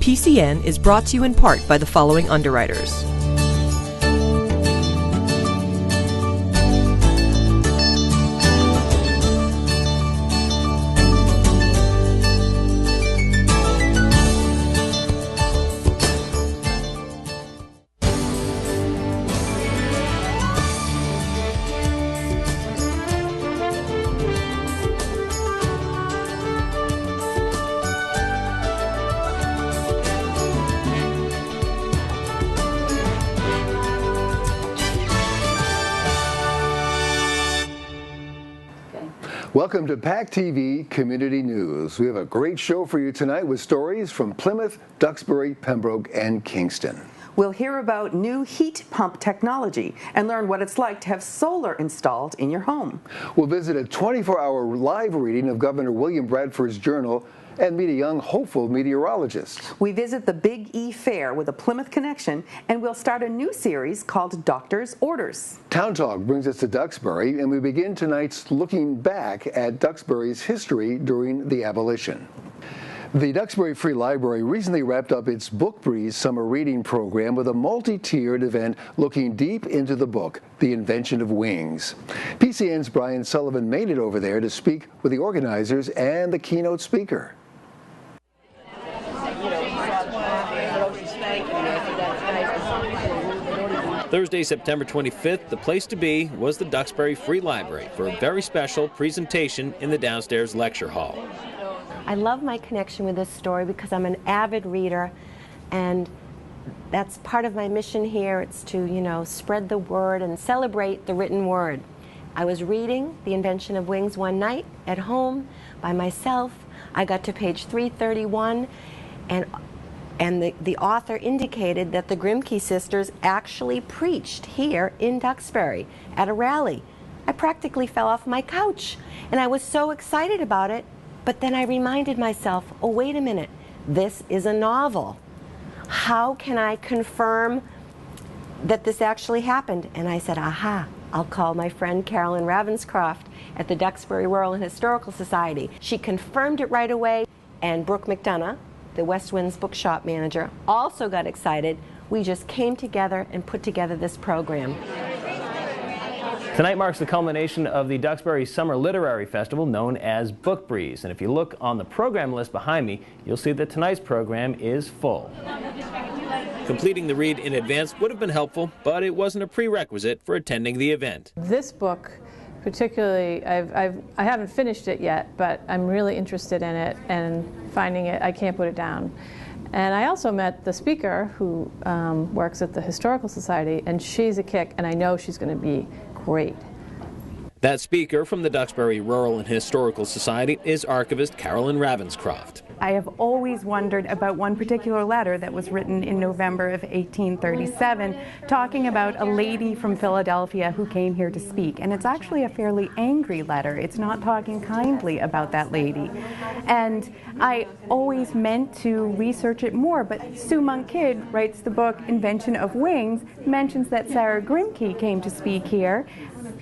PCN is brought to you in part by the following underwriters. Welcome to PACTV Community News. We have a great show for you tonight with stories from Plymouth, Duxbury, Pembroke, and Kingston. We'll hear about new heat pump technology and learn what it's like to have solar installed in your home. We'll visit a 24-hour live reading of Governor William Bradford's journal and meet a young, hopeful meteorologist. We visit the Big E Fair with a Plymouth connection, and we'll start a new series called Doctor's Orders. Town Talk brings us to Duxbury, and we begin tonight's looking back at Duxbury's history during the abolition. The Duxbury Free Library recently wrapped up its Book Breeze summer reading program with a multi-tiered event looking deep into the book, The Invention of Wings. PCN's Brian Sullivan made it over there to speak with the organizers and the keynote speaker. Thursday, September 25th, the place to be was the Duxbury Free Library for a very special presentation in the downstairs lecture hall. I love my connection with this story because I'm an avid reader, and that's part of my mission here. It's to, spread the word and celebrate the written word. I was reading The Invention of Wings one night at home by myself. I got to page 331, and the author indicated that the Grimke sisters actually preached here in Duxbury at a rally. I practically fell off my couch, and I was so excited about it, but then I reminded myself, oh, wait a minute, this is a novel. How can I confirm that this actually happened? And I said, aha, I'll call my friend Carolyn Ravenscroft at the Duxbury Rural and Historical Society. She confirmed it right away, and Brooke McDonough, the West Wind's bookshop manager, also got excited. We just came together and put together this program. Tonight marks the culmination of the Duxbury Summer Literary Festival known as Book Breeze. And if you look on the program list behind me, you'll see that tonight's program is full. Completing the read in advance would have been helpful, but it wasn't a prerequisite for attending the event. This book particularly, I haven't finished it yet, but I'm really interested in it and finding it, I can't put it down. And I also met the speaker who works at the Historical Society, and she's a kick, and I know she's going to be great. That speaker from the Duxbury Rural and Historical Society is archivist Carolyn Ravenscroft. I have always wondered about one particular letter that was written in November of 1837 talking about a lady from Philadelphia who came here to speak. And it's actually a fairly angry letter. It's not talking kindly about that lady. And I always meant to research it more, but Sue Monk Kidd writes the book Invention of Wings, mentions that Sarah Grimke came to speak here.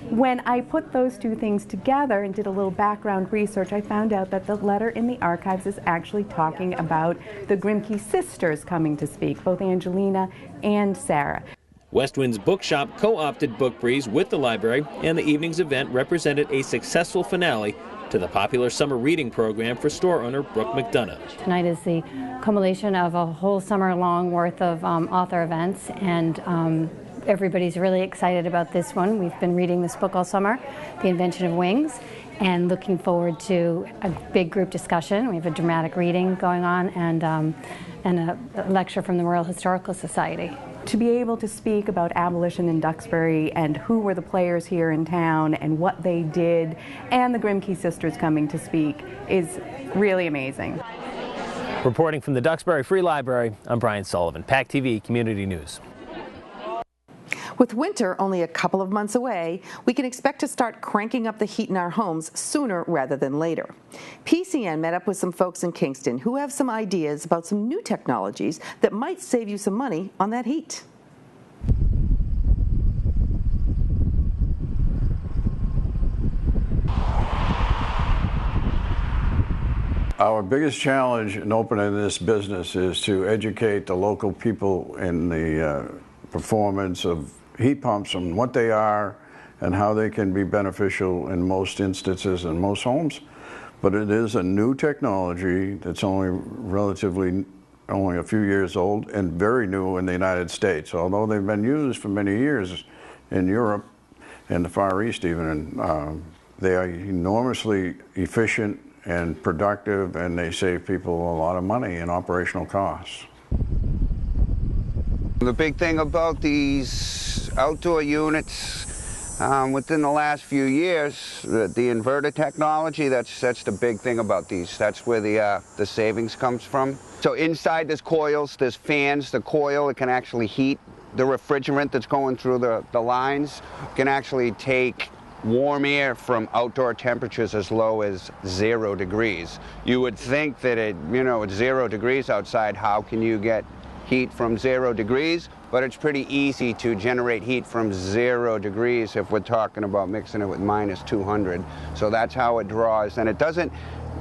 When I put those two things together and did a little background research, I found out that the letter in the archives is actually talking about the Grimke sisters coming to speak, both Angelina and Sarah. West Wind's bookshop co-opted Book Breeze with the library, and the evening's event represented a successful finale to the popular summer reading program for store owner Brooke McDonough. Tonight is the culmination of a whole summer-long worth of author events, and everybody's really excited about this one. We've been reading this book all summer, The Invention of Wings, and looking forward to a big group discussion. We have a dramatic reading going on and a lecture from the Royal Historical Society. To be able to speak about abolition in Duxbury and who were the players here in town and what they did, and the Grimke sisters coming to speak, is really amazing. Reporting from the Duxbury Free Library, I'm Brian Sullivan, PACTV Community News. With winter only a couple of months away, we can expect to start cranking up the heat in our homes sooner rather than later. PCN met up with some folks in Kingston who have some ideas about some new technologies that might save you some money on that heat. Our biggest challenge in opening this business is to educate the local people in the performance of heat pumps and what they are and how they can be beneficial in most instances in most homes. But it is a new technology that's only a few years old and very new in the United States. Although they've been used for many years in Europe and the Far East even, and they are enormously efficient and productive, and they save people a lot of money in operational costs. The big thing about these outdoor units within the last few years, the inverter technology, that's the big thing about these. That's where the savings comes from. So inside there's coils, there's fans. The coil, it can actually heat the refrigerant that's going through the lines. It can actually take warm air from outdoor temperatures as low as 0 degrees. You would think that it's 0 degrees outside, how can you get heat from 0 degrees? But it's pretty easy to generate heat from 0 degrees if we're talking about mixing it with -200. So that's how it draws. And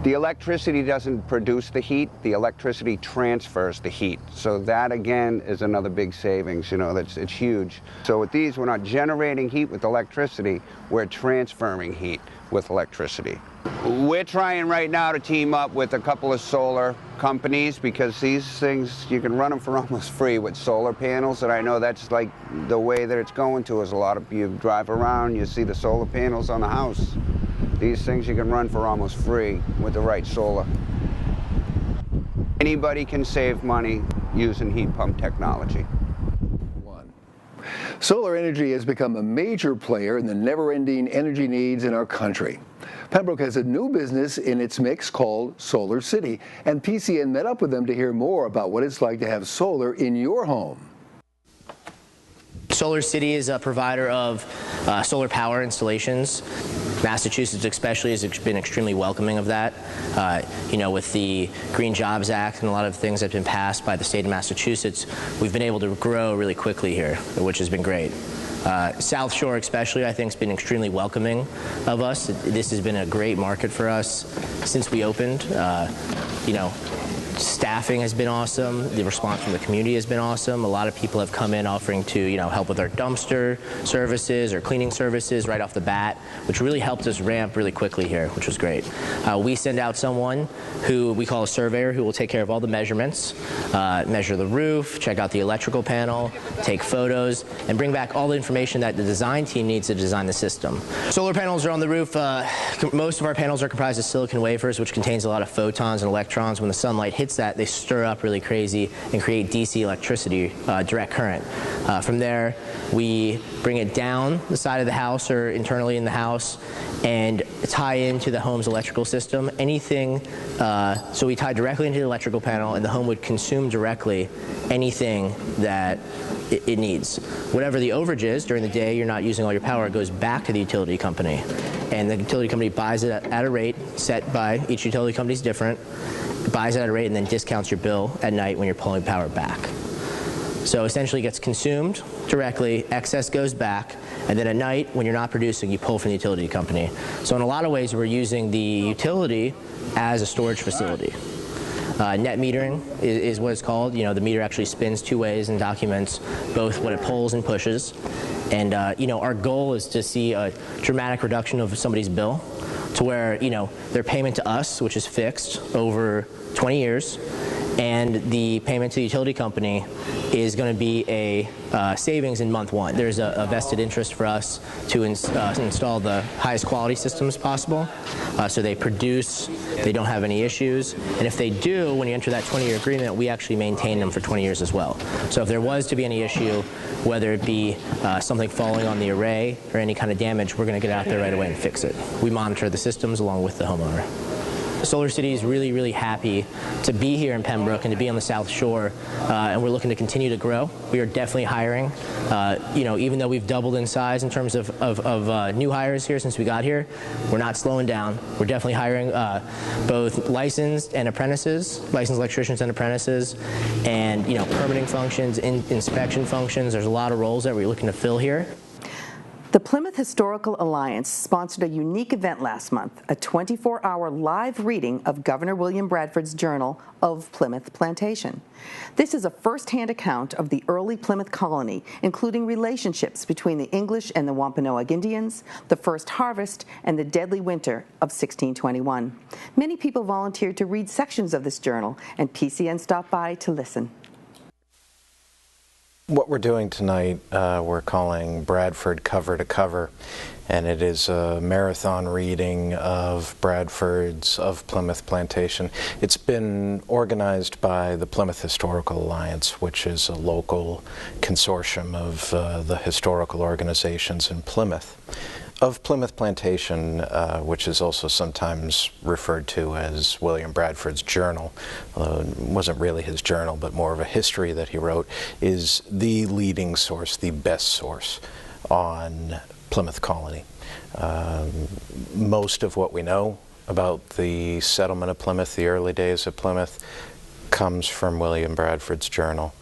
the electricity doesn't produce the heat, the electricity transfers the heat. So that again is another big savings, it's huge. So with these, we're not generating heat with electricity, we're transferring heat with electricity. We're trying right now to team up with a couple of solar companies because these things, you can run them for almost free with solar panels, and I know that's like the way that it's going to is a lot of you drive around, you see the solar panels on the house. These things you can run for almost free with the right solar. Anybody can save money using heat pump technology. Solar energy has become a major player in the never-ending energy needs in our country. Pembroke has a new business in its mix called Solar City, and PCN met up with them to hear more about what it's like to have solar in your home. Solar City is a provider of solar power installations. Massachusetts especially has been extremely welcoming of that. With the Green Jobs Act and a lot of things that have been passed by the state of Massachusetts, we've been able to grow really quickly here, which has been great. South Shore especially, I think, has been extremely welcoming of us. This has been a great market for us since we opened. Staffing has been awesome. The response from the community has been awesome. A lot of people have come in offering to, help with our dumpster services or cleaning services right off the bat, which really helped us ramp really quickly here, which was great. We send out someone who we call a surveyor who will take care of all the measurements, measure the roof, check out the electrical panel, take photos, and bring back all the information that the design team needs to design the system. Solar panels are on the roof. Most of our panels are comprised of silicon wafers, which contains a lot of photons and electrons. When the sunlight hits that, they stir up really crazy and create DC electricity, direct current. From there, we bring it down the side of the house or internally in the house and tie into the home's electrical system. So we tie directly into the electrical panel, and the home would consume directly anything that it needs. Whatever the overage is during the day, you're not using all your power, it goes back to the utility company. And the utility company buys it at a rate set by each utility company is different, buys it at a rate and then discounts your bill at night when you're pulling power back. So essentially it gets consumed directly, excess goes back, and then at night when you're not producing, you pull from the utility company. So in a lot of ways we're using the utility as a storage facility. Net metering is what it's called. The meter actually spins two ways and documents both what it pulls and pushes. And our goal is to see a dramatic reduction of somebody's bill to where their payment to us, which is fixed over 20 years, and the payment to the utility company is going to be a savings in month one. There's a vested interest for us to install the highest quality systems possible, so they produce, they don't have any issues, and if they do, when you enter that 20-year agreement, we actually maintain them for 20 years as well. So if there was to be any issue, whether it be something falling on the array or any kind of damage, we're going to get out there right away and fix it. We monitor the systems along with the homeowner. Solar City is really, really happy to be here in Pembroke and to be on the South Shore, and we're looking to continue to grow. We are definitely hiring. Even though we've doubled in size in terms of new hires here since we got here, we're not slowing down. We're definitely hiring both licensed and apprentices, licensed electricians and apprentices, and permitting functions, inspection functions. There's a lot of roles that we're looking to fill here. The Plymouth Historical Alliance sponsored a unique event last month, a 24-hour live reading of Governor William Bradford's journal of Plymouth Plantation. This is a first-hand account of the early Plymouth colony, including relationships between the English and the Wampanoag Indians, the first harvest, and the deadly winter of 1621. Many people volunteered to read sections of this journal, and PCN stopped by to listen. What we're doing tonight, we're calling Bradford Cover to Cover, and it is a marathon reading of Bradford's of Plymouth Plantation. It's been organized by the Plymouth Historical Alliance, which is a local consortium of the historical organizations in Plymouth. Of Plymouth Plantation, which is also sometimes referred to as William Bradford's journal, it wasn't really his journal, but more of a history that he wrote, is the leading source, the best source on Plymouth colony. Most of what we know about the settlement of Plymouth, the early days of Plymouth, comes from William Bradford's journal.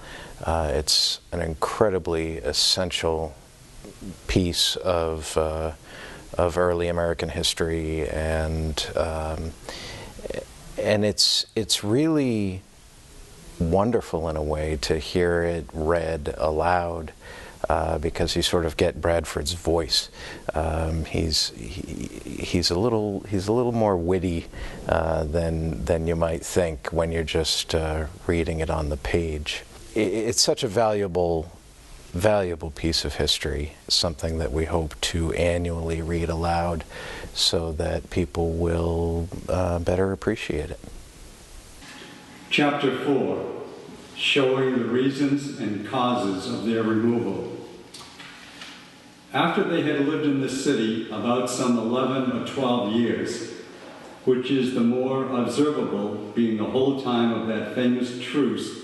It's an incredibly essential piece of early American history, and it's really wonderful in a way to hear it read aloud, because you sort of get Bradford's voice. He's a little more witty than you might think when you're just reading it on the page. It's such a valuable piece of history, something that we hope to annually read aloud so that people will better appreciate it. Chapter 4, showing the reasons and causes of their removal. After they had lived in the city about some 11 or 12 years, which is the more observable being the whole time of that famous truce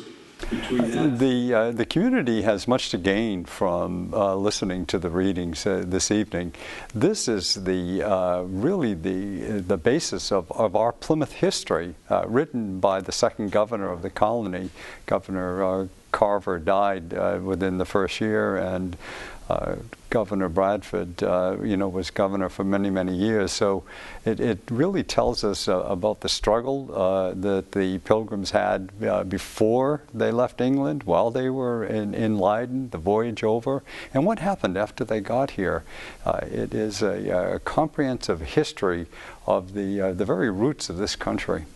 the community has much to gain from listening to the readings this evening. This is really the basis of our Plymouth history, written by the second governor of the colony. Governor Carver died within the first year, and Governor Bradford, was governor for many, many years. So it really tells us about the struggle that the Pilgrims had before they left England, while they were in Leiden, the voyage over, and what happened after they got here. It is a comprehensive history of the very roots of this country.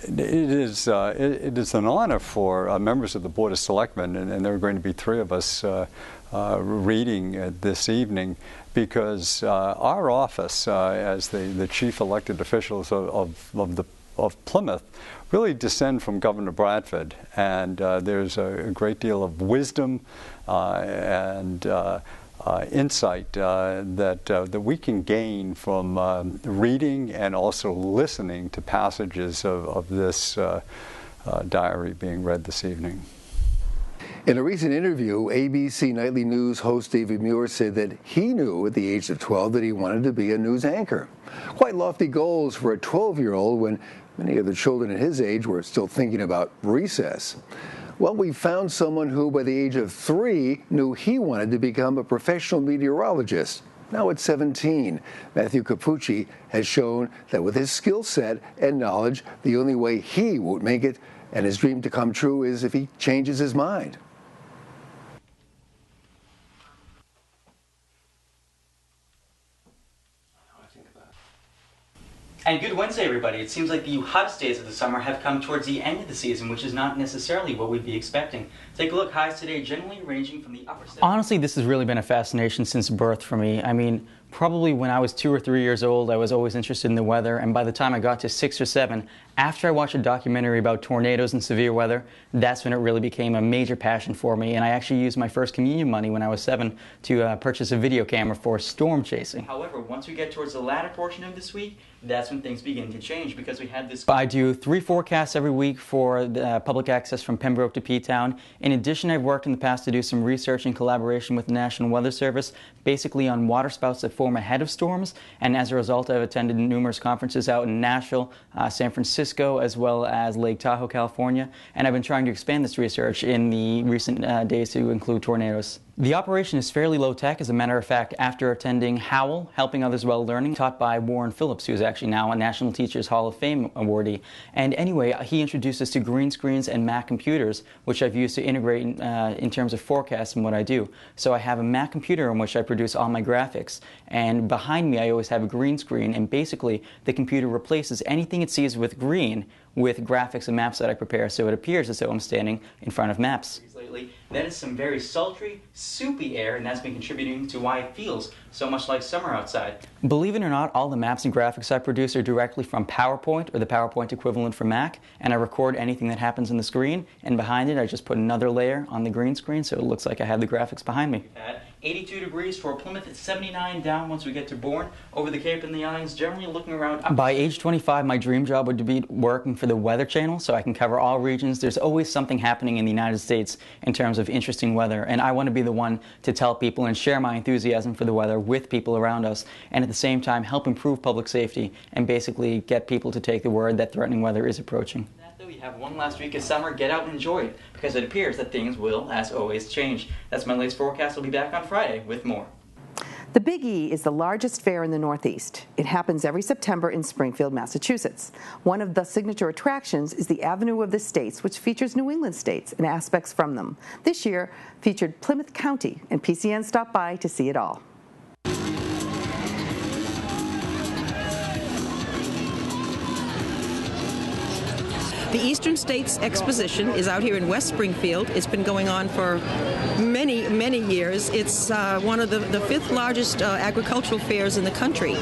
It is an honor for members of the Board of Selectmen, and there are going to be three of us reading this evening, because our office as the chief elected officials of Plymouth really descend from Governor Bradford, and there's a great deal of wisdom and insight that we can gain from reading and also listening to passages of this diary being read this evening. In a recent interview, ABC Nightly News host David Muir said that he knew at the age of 12 that he wanted to be a news anchor. Quite lofty goals for a 12-year-old when many of the children at his age were still thinking about recess. Well, we found someone who, by the age of 3, knew he wanted to become a professional meteorologist. Now at 17, Matthew Capucci has shown that with his skill set and knowledge, the only way he won't make it and his dream to come true is if he changes his mind. And good Wednesday, everybody. It seems like the hottest days of the summer have come towards the end of the season, which is not necessarily what we'd be expecting. Take a look. Highs today generally ranging from the upper 70s. Honestly, this has really been a fascination since birth for me. I mean, probably when I was 2 or 3 years old, I was always interested in the weather, and by the time I got to 6 or 7, after I watched a documentary about tornadoes and severe weather, that's when it really became a major passion for me, and I actually used my first communion money when I was 7 to purchase a video camera for storm chasing. However, once we get towards the latter portion of this week, that's when things begin to change, because we had this... I do 3 forecasts every week for the public access from Pembroke to P-Town. In addition, I've worked in the past to do some research in collaboration with the National Weather Service, basically on waterspouts that form ahead of storms, and as a result, I've attended numerous conferences out in Nashville, San Francisco, as well as Lake Tahoe, California, and I've been trying to expand this research in the recent days to include tornadoes. The operation is fairly low-tech. As a matter of fact, after attending Howell, Helping Others While Learning, taught by Warren Phillips, who is actually now a National Teachers Hall of Fame awardee. And anyway, he introduced us to green screens and Mac computers, which I've used to integrate in terms of forecasts and what I do. So I have a Mac computer in which I produce all my graphics. And behind me, I always have a green screen. And basically, the computer replaces anything it sees with green with graphics and maps that I prepare, so it appears as though I'm standing in front of maps. Lately, that is some very sultry, soupy air, and that's been contributing to why it feels so much like summer outside. Believe it or not, all the maps and graphics I produce are directly from PowerPoint, or the PowerPoint equivalent for Mac, and I record anything that happens on the screen, and behind it I just put another layer on the green screen so it looks like I have the graphics behind me. At 82 degrees for Plymouth, it's 79 down once we get to Bourne. Over the Cape and the Islands, generally looking around... By age 25, my dream job would be working for the Weather Channel, so I can cover all regions. There's always something happening in the United States in terms of interesting weather, and I want to be the one to tell people and share my enthusiasm for the weather with people around us, and at the same time help improve public safety and basically get people to take the word that threatening weather is approaching. You have one last week of summer, get out and enjoy it, because it appears that things will, as always, change. That's my latest forecast. We'll be back on Friday with more. The Big E is the largest fair in the Northeast. It happens every September in Springfield, Massachusetts. One of the signature attractions is the Avenue of the States, which features New England states and aspects from them. This year featured Plymouth County, and PCN stopped by to see it all. The Eastern States Exposition is out here in West Springfield. It's been going on for many, many years. It's one of the fifth largest agricultural fairs in the country.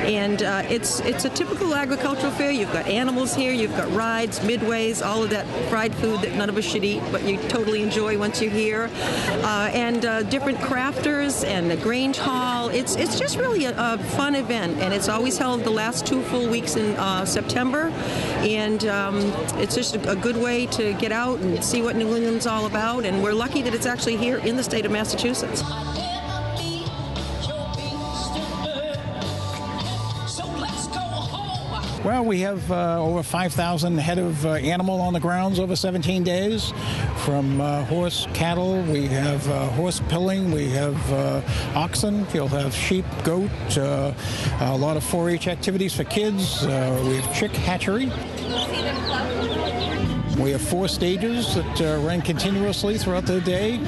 And it's a typical agricultural fair. You've got animals here, you've got rides, midways, all of that fried food that none of us should eat, but you totally enjoy once you're here. And different crafters and the Grange Hall. It's just really a fun event, and it's always held the last 2 full weeks in September. And it's just a good way to get out and see what New England's all about, and we're lucky that it's actually here in the state of Massachusetts. Well, we have over 5,000 head of animal on the grounds over 17 days, from horse, cattle, we have horse pilling, we have oxen, you'll have sheep, goat, a lot of 4-H activities for kids, we have chick hatchery. We have 4 stages that run continuously throughout the day.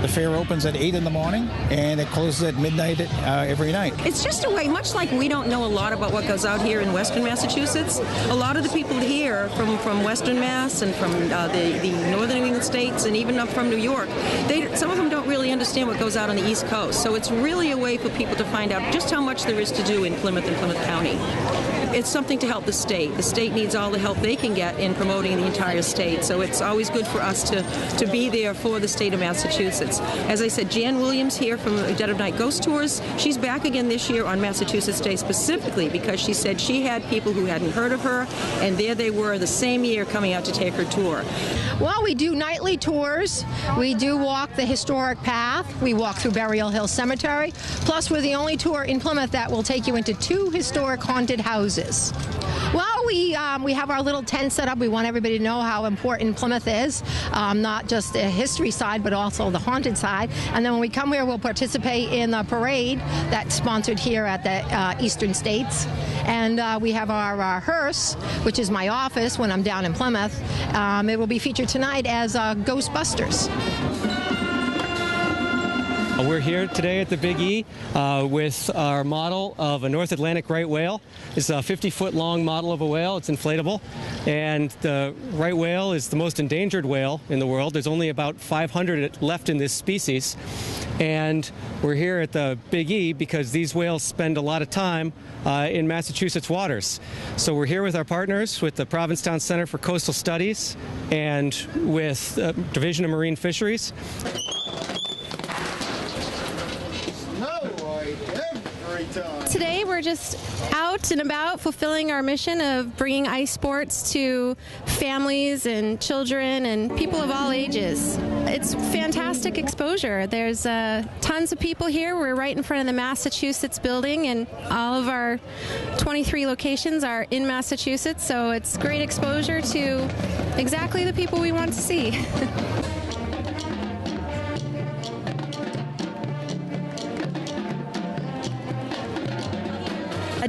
The fair opens at 8 in the morning, and it closes at midnight every night. It's just a way, much like we don't know a lot about what goes out here in Western Massachusetts, a lot of the people here from Western Mass and from the northern New England states and even up from New York, some of them don't really understand what goes out on the East Coast. So it's really a way for people to find out just how much there is to do in Plymouth and Plymouth County. It's something to help the state. The state needs all the help they can get in promoting the entire state, so it's always good for us to be there for the state of Massachusetts. As I said, Jan Williams here from Dead of Night Ghost Tours, she's back again this year on Massachusetts Day specifically because she said she had people who hadn't heard of her, and there they were the same year coming out to take her tour. Well, we do nightly tours. We do walk the historic path. We walk through Burial Hill Cemetery. Plus, we're the only tour in Plymouth that will take you into 2 historic haunted houses. Well, we have our little tent set up. We want everybody to know how important Plymouth is, not just the history side, but also the haunted side. And then when we come here, we'll participate in the parade that's sponsored here at the Eastern States. And we have our hearse, which is my office when I'm down in Plymouth. It will be featured tonight as Ghostbusters. We're here today at the Big E with our model of a North Atlantic right whale. It's a 50-foot long model of a whale. It's inflatable. And the right whale is the most endangered whale in the world. There's only about 500 left in this species. And we're here at the Big E because these whales spend a lot of time in Massachusetts waters. So we're here with our partners, with the Provincetown Center for Coastal Studies and with Division of Marine Fisheries. Today we're just out and about fulfilling our mission of bringing ice sports to families and children and people of all ages. It's fantastic exposure. There's tons of people here. We're right in front of the Massachusetts building, and all of our 23 locations are in Massachusetts, so it's great exposure to exactly the people we want to see.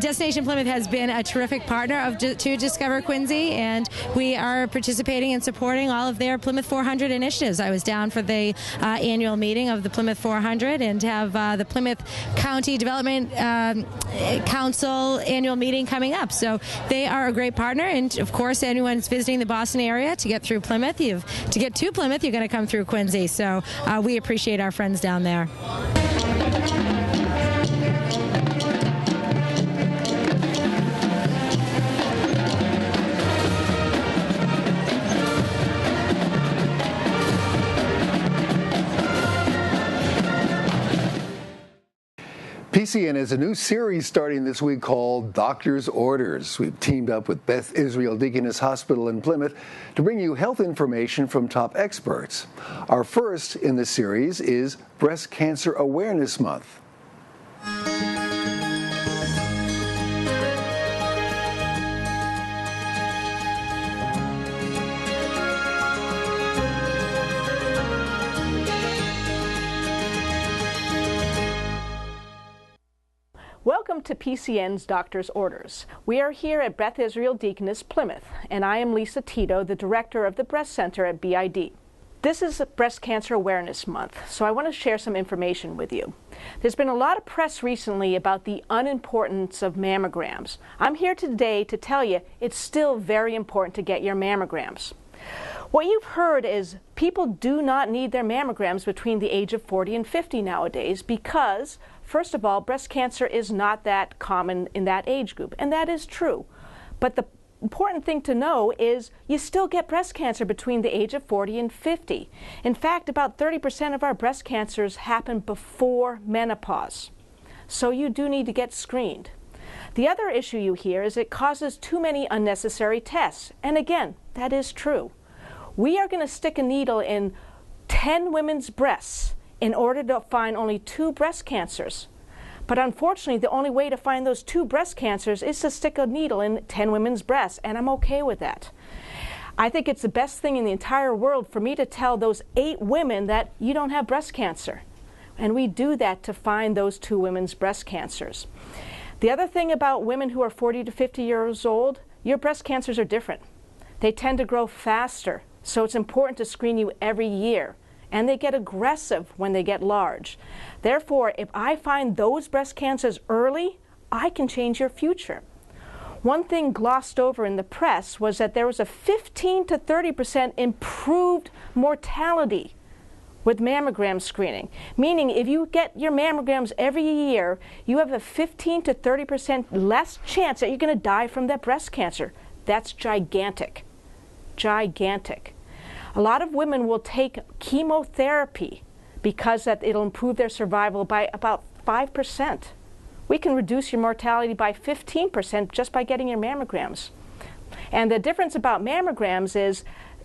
Destination Plymouth has been a terrific partner to Discover Quincy, and we are participating and supporting all of their Plymouth 400 initiatives. I was down for the annual meeting of the Plymouth 400 and have the Plymouth County Development Council annual meeting coming up. So they are a great partner, and of course anyone's visiting the Boston area to get through Plymouth, to get to Plymouth, you're going to come through Quincy. So we appreciate our friends down there. PCN has a new series starting this week called Doctor's Orders. We've teamed up with Beth Israel Deaconess Hospital in Plymouth to bring you health information from top experts. Our first in the series is Breast Cancer Awareness Month. Welcome to PCN's Doctor's Orders. We are here at Beth Israel Deaconess Plymouth, and I am Lisa Tito, the director of the Breast Center at BID. This is Breast Cancer Awareness Month, so I want to share some information with you. There's been a lot of press recently about the unimportance of mammograms. I'm here today to tell you it's still very important to get your mammograms. What you've heard is people do not need their mammograms between the age of 40 and 50 nowadays because, first of all, breast cancer is not that common in that age group, and that is true. But the important thing to know is you still get breast cancer between the age of 40 and 50. In fact, about 30% of our breast cancers happen before menopause. So you do need to get screened. The other issue you hear is it causes too many unnecessary tests. And again, that is true. We are going to stick a needle in 10 women's breasts in order to find only 2 breast cancers. But unfortunately, the only way to find those 2 breast cancers is to stick a needle in 10 women's breasts, and I'm okay with that. I think it's the best thing in the entire world for me to tell those 8 women that you don't have breast cancer. And we do that to find those 2 women's breast cancers. The other thing about women who are 40 to 50 years old, your breast cancers are different. They tend to grow faster, so it's important to screen you every year. And they get aggressive when they get large. Therefore, if I find those breast cancers early, I can change your future. One thing glossed over in the press was that there was a 15 to 30% improved mortality with mammogram screening. Meaning, if you get your mammograms every year, you have a 15 to 30% less chance that you're going to die from that breast cancer. That's gigantic. Gigantic. A lot of women will take chemotherapy because that it'll improve their survival by about 5%. We can reduce your mortality by 15% just by getting your mammograms. And the difference about mammograms is,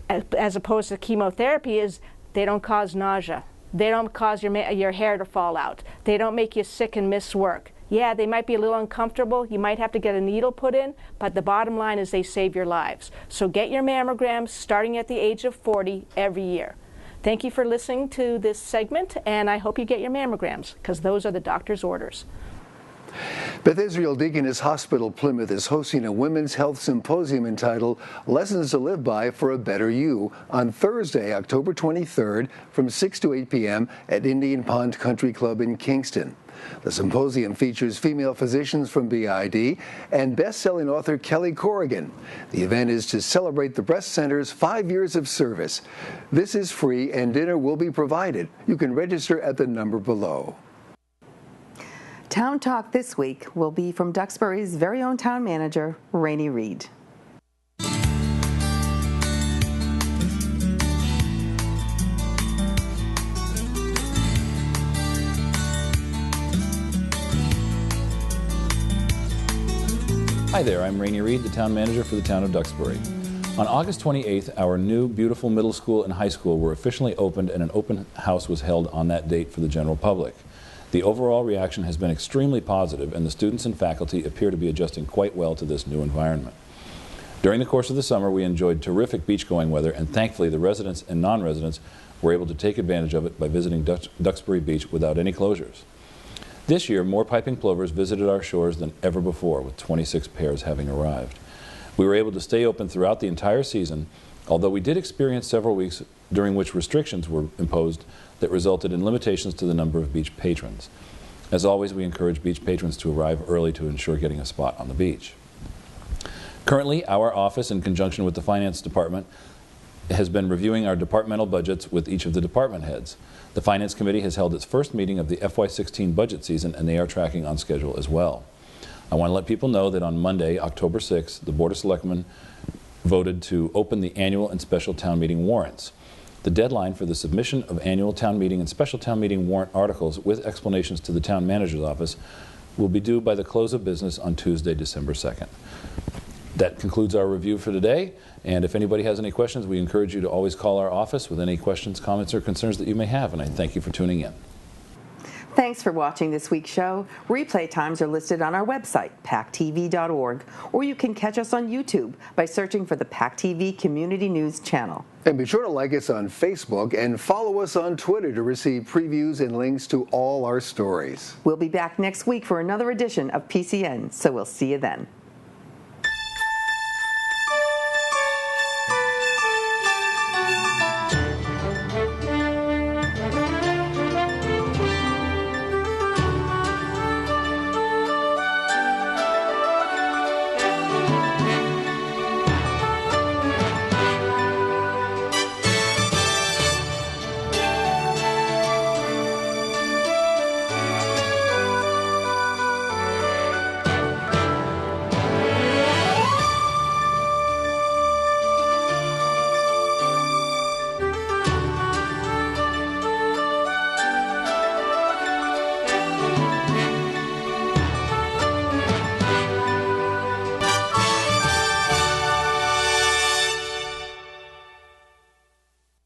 as opposed to chemotherapy, is they don't cause nausea. They don't cause your hair to fall out. They don't make you sick and miss work. Yeah, they might be a little uncomfortable. You might have to get a needle put in, but the bottom line is they save your lives. So get your mammograms starting at the age of 40 every year. Thank you for listening to this segment, and I hope you get your mammograms, because those are the doctor's orders. Beth Israel Deaconess Hospital Plymouth is hosting a women's health symposium entitled Lessons to Live By for a Better You on Thursday, October 23rd from 6 to 8 p.m. at Indian Pond Country Club in Kingston. The symposium features female physicians from BID and best-selling author Kelly Corrigan. The event is to celebrate the Breast Center's 5 years of service. This is free and dinner will be provided. You can register at the number below. Town Talk this week will be from Duxbury's very own town manager, Rainey Reed. Hi there, I'm Rainey Reed, the town manager for the town of Duxbury. On August 28th, our new beautiful middle school and high school were officially opened, and an open house was held on that date for the general public. The overall reaction has been extremely positive, and the students and faculty appear to be adjusting quite well to this new environment. During the course of the summer, we enjoyed terrific beach-going weather, and thankfully the residents and non-residents were able to take advantage of it by visiting Duxbury Beach without any closures. This year, more piping plovers visited our shores than ever before, with 26 pairs having arrived. We were able to stay open throughout the entire season, although we did experience several weeks during which restrictions were imposed that resulted in limitations to the number of beach patrons. As always, we encourage beach patrons to arrive early to ensure getting a spot on the beach. Currently, our office, in conjunction with the Finance Department, has been reviewing our departmental budgets with each of the department heads. The Finance Committee has held its first meeting of the FY16 budget season, and they are tracking on schedule as well. I want to let people know that on Monday, October 6th, the Board of Selectmen voted to open the annual and special town meeting warrants. The deadline for the submission of annual town meeting and special town meeting warrant articles with explanations to the town manager's office will be due by the close of business on Tuesday, December 2nd. That concludes our review for today, and if anybody has any questions, we encourage you to always call our office with any questions, comments, or concerns that you may have, and I thank you for tuning in. Thanks for watching this week's show. Replay times are listed on our website, PACTV.org, or you can catch us on YouTube by searching for the PACTV Community News channel. And be sure to like us on Facebook and follow us on Twitter to receive previews and links to all our stories. We'll be back next week for another edition of PCN, so we'll see you then.